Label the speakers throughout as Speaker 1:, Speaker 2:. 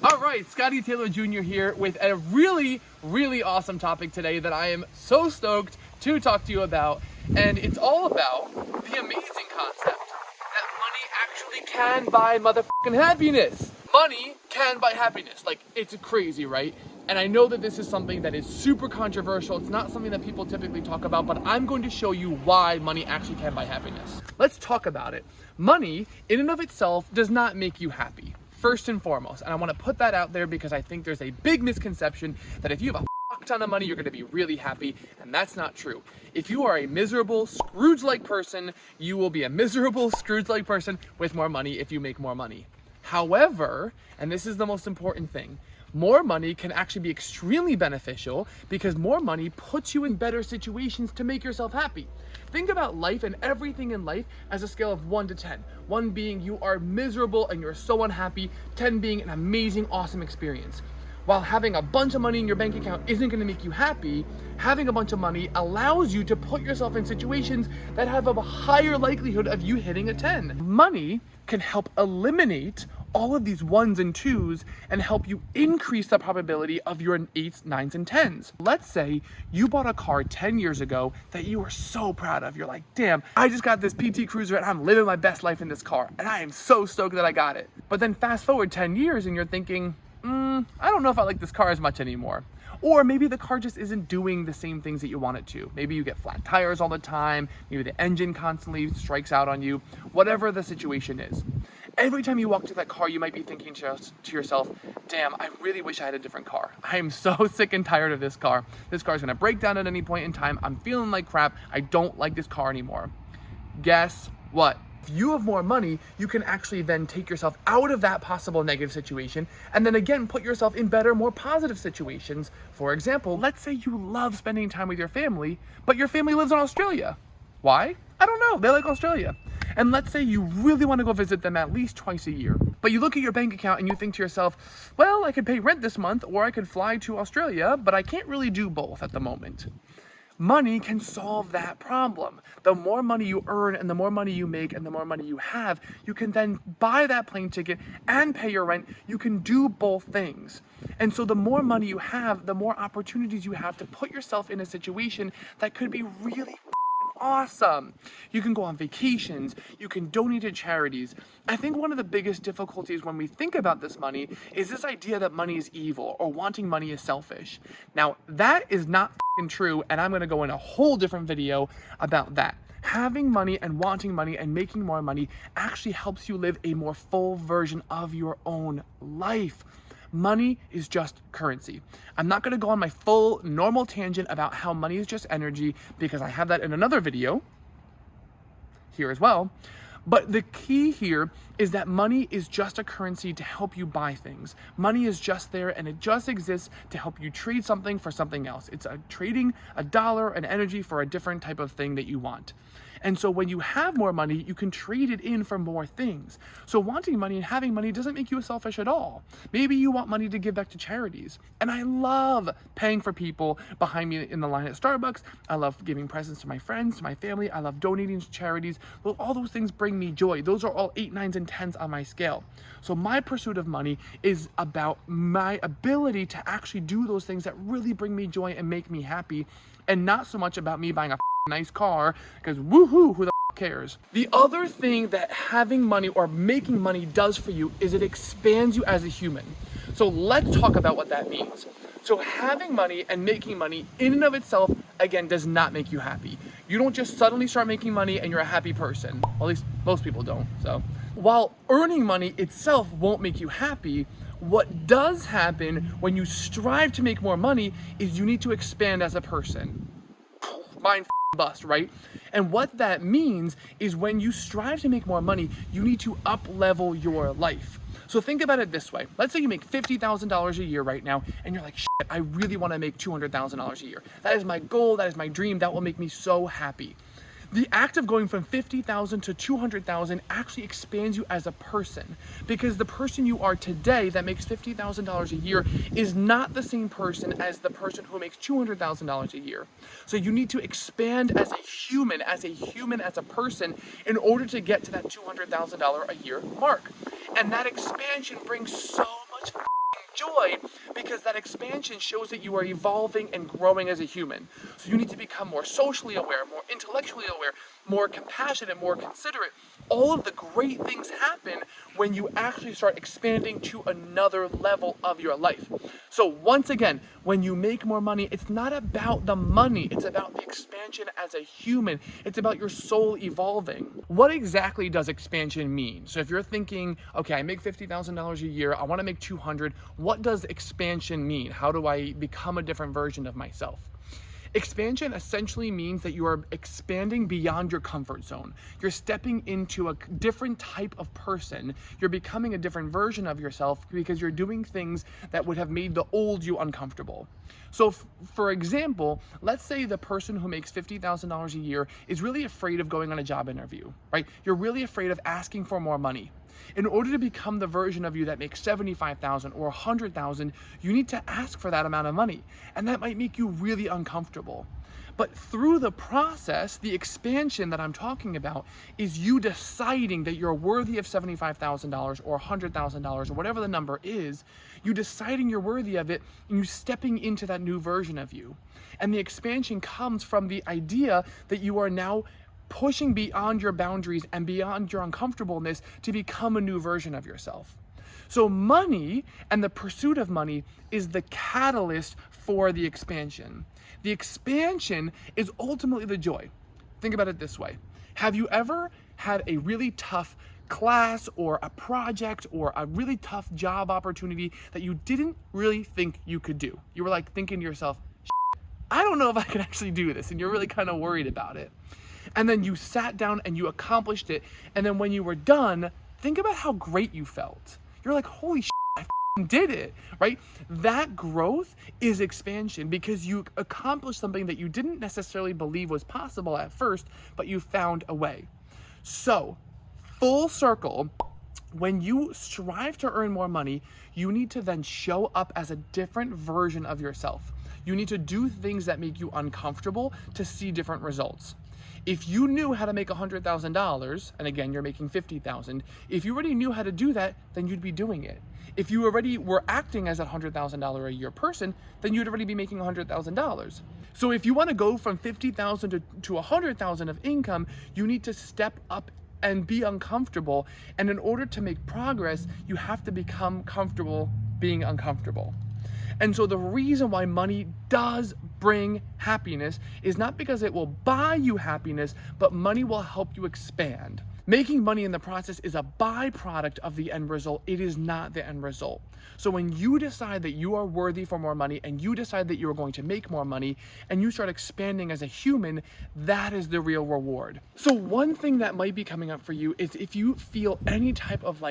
Speaker 1: All right, Scottie Taylor Jr. here with a really awesome topic today that I am so stoked to talk to you about. And it's all about the amazing concept that money actually can buy motherfucking happiness. Money can buy happiness. Like, it's crazy, right? And I know that this is something that is super controversial. It's not something that people typically talk about, but I'm going to show you why money actually can buy happiness. Let's talk about it. Money, in and of itself, does not make you happy. First and foremost, and I want to put that out there because I think there's a big misconception that if you have a fuck ton of money, you're going to be really happy, and that's not true. If you are a miserable Scrooge-like person, you will be a miserable Scrooge-like person with more money if you make more money. However, and this is the most important thing, more money can actually be extremely beneficial because more money puts you in better situations to make yourself happy. Think about life and everything in life as a scale of 1 to 10. 1 being you are miserable and you're so unhappy, 10 being an amazing, awesome experience. While having a bunch of money in your bank account isn't going to make you happy, having a bunch of money allows you to put yourself in situations that have a higher likelihood of you hitting a 10. Money can help eliminate all of these 1s and 2s and help you increase the probability of your 8s, 9s, and 10s. Let's say you bought a car 10 years ago that you were so proud of. You're like, damn, I just got this PT Cruiser and I'm living my best life in this car. And I am so stoked that I got it. But then fast forward 10 years and you're thinking, I don't know if I like this car as much anymore. Or maybe the car just isn't doing the same things that you want it to. Maybe you get flat tires all the time. Maybe the engine constantly strikes out on you. Whatever the situation is. Every time you walk to that car, you might be thinking to yourself, damn, I really wish I had a different car. I am so sick and tired of this car. This car is going to break down at any point in time. I'm feeling like crap. I don't like this car anymore. Guess what? If you have more money, you can actually then take yourself out of that possible negative situation and then again put yourself in better, more positive situations. For example, let's say you love spending time with your family, but your family lives in Australia. Why? I don't know. They like Australia. And let's say you really want to go visit them at least twice a year. But you look at your bank account and you think to yourself, well, I could pay rent this month or I could fly to Australia, but I can't really do both at the moment. Money can solve that problem. The more money you earn and the more money you make and the more money you have, you can then buy that plane ticket and pay your rent. You can do both things. And so the more money you have, the more opportunities you have to put yourself in a situation that could be really awesome. You can go on vacations, you can donate to charities. I think one of the biggest difficulties when we think about this money is this idea that money is evil or wanting money is selfish. Now, that is not true, and I'm going to go in a whole different video about that. Having money and wanting money and making more money actually helps you live a more full version of your own life. Money is just currency. I'm not going to go on my full normal tangent about how money is just energy because I have that in another video here as well. But the key here is that money is just a currency to help you buy things. Money is just there and it just exists to help you trade something for something else. It's trading a dollar, an energy for a different type of thing that you want. And so when you have more money, you can trade it in for more things. So wanting money and having money doesn't make you selfish at all. Maybe you want money to give back to charities. And I love paying for people behind me in the line at Starbucks. I love giving presents to my friends, to my family. I love donating to charities. Well, all those things bring me joy. Those are all 8, 9s, and 10s on my scale. So my pursuit of money is about my ability to actually do those things that really bring me joy and make me happy, and not so much about me buying a nice car, because woohoo, who the cares? The other thing that having money or making money does for you is it expands you as a human. So let's talk about what that means. So having money and making money in and of itself, again, does not make you happy. You don't just suddenly start making money and you're a happy person. Well, at least most people don't. So while earning money itself won't make you happy, what does happen when you strive to make more money is you need to expand as a person. Mind bust, right? And what that means is when you strive to make more money, you need to up level your life. So think about it this way. Let's say you make $50,000 a year right now, and you're like, shit, I really want to make $200,000 a year. That is my goal. That is my dream. That will make me so happy. The act of going from 50,000 to 200,000 actually expands you as a person, because the person you are today that makes $50,000 a year is not the same person as the person who makes $200,000 a year. So you need to expand as a human, as a person, in order to get to that $200,000 a year mark. And that expansion brings so much joy because that expansion shows that you are evolving and growing as a human. So you need to become more socially aware, more intellectually aware, more compassionate, more considerate. All of the great things happen when you actually start expanding to another level of your life. So once again, when you make more money, it's not about the money, it's about the expansion as a human. It's about your soul evolving. What exactly does expansion mean? So if you're thinking, okay, I make $50,000 a year, I want to make 200, what does expansion mean? How do I become a different version of myself? Expansion essentially means that you are expanding beyond your comfort zone. You're stepping into a different type of person. You're becoming a different version of yourself because you're doing things that would have made the old you uncomfortable. So for example, let's say the person who makes $50,000 a year is really afraid of going on a job interview, right? You're really afraid of asking for more money. In order to become the version of you that makes $75,000 or $100,000, you need to ask for that amount of money. And that might make you really uncomfortable. But through the process, the expansion that I'm talking about is you deciding that you're worthy of $75,000 or $100,000 or whatever the number is, you deciding you're worthy of it and you stepping into that new version of you. And the expansion comes from the idea that you are now pushing beyond your boundaries and beyond your uncomfortableness to become a new version of yourself. So money and the pursuit of money is the catalyst for the expansion. The expansion is ultimately the joy. Think about it this way. Have you ever had a really tough class or a project or a really tough job opportunity that you didn't really think you could do? You were like thinking to yourself, I don't know if I can actually do this, and you're really kind of worried about it. And then you sat down and you accomplished it. And then when you were done, think about how great you felt. You're like, holy shit, I did it, right? That growth is expansion because you accomplished something that you didn't necessarily believe was possible at first, but you found a way. So, full circle, when you strive to earn more money, you need to then show up as a different version of yourself. You need to do things that make you uncomfortable to see different results. If you knew how to make $100,000, and again, you're making $50,000, if you already knew how to do that, then you'd be doing it. If you already were acting as a $100,000 a year person, then you'd already be making $100,000. So if you want to go from $50,000 to $100,000 of income, you need to step up and be uncomfortable. And in order to make progress, you have to become comfortable being uncomfortable. And so the reason why money does bring happiness is not because it will buy you happiness, but money will help you expand. Making money in the process is a byproduct of the end result. It is not the end result. So when you decide that you are worthy for more money and you decide that you are going to make more money and you start expanding as a human, that is the real reward. So one thing that might be coming up for you is if you feel any type of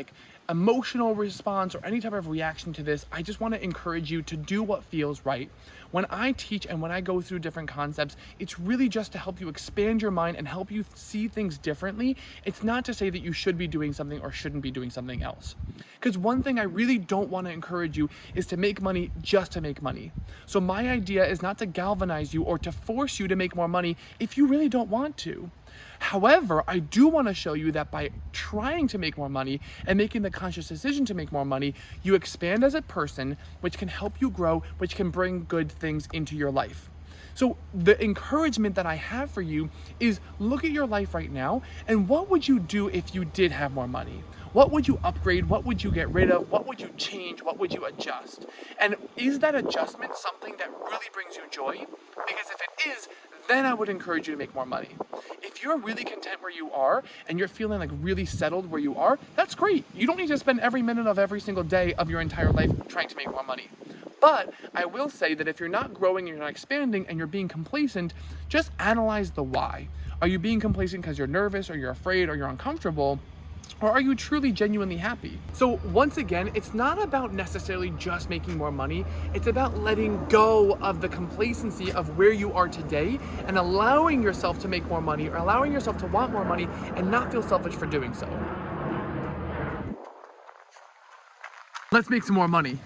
Speaker 1: emotional response or any type of reaction to this, I just want to encourage you to do what feels right. When I teach and when I go through different concepts, it's really just to help you expand your mind and help you see things differently. It's not to say that you should be doing something or shouldn't be doing something else. Because one thing I really don't want to encourage you is to make money just to make money. So my idea is not to galvanize you or to force you to make more money if you really don't want to. However, I do want to show you that by trying to make more money and making the conscious decision to make more money, you expand as a person, which can help you grow, which can bring good things into your life. So the encouragement that I have for you is look at your life right now and what would you do if you did have more money? What would you upgrade? What would you get rid of? What would you change? What would you adjust? And is that adjustment something that really brings you joy? Because if it is, then I would encourage you to make more money. If you're really content where you are and you're feeling really settled where you are, that's great. You don't need to spend every minute of every single day of your entire life trying to make more money. But I will say that if you're not growing and you're not expanding and you're being complacent, just analyze the why. Are you being complacent because you're nervous or you're afraid or you're uncomfortable? Or are you truly genuinely happy? So once again, it's not about necessarily just making more money. It's about letting go of the complacency of where you are today and allowing yourself to make more money or allowing yourself to want more money and not feel selfish for doing so. Let's make some more money.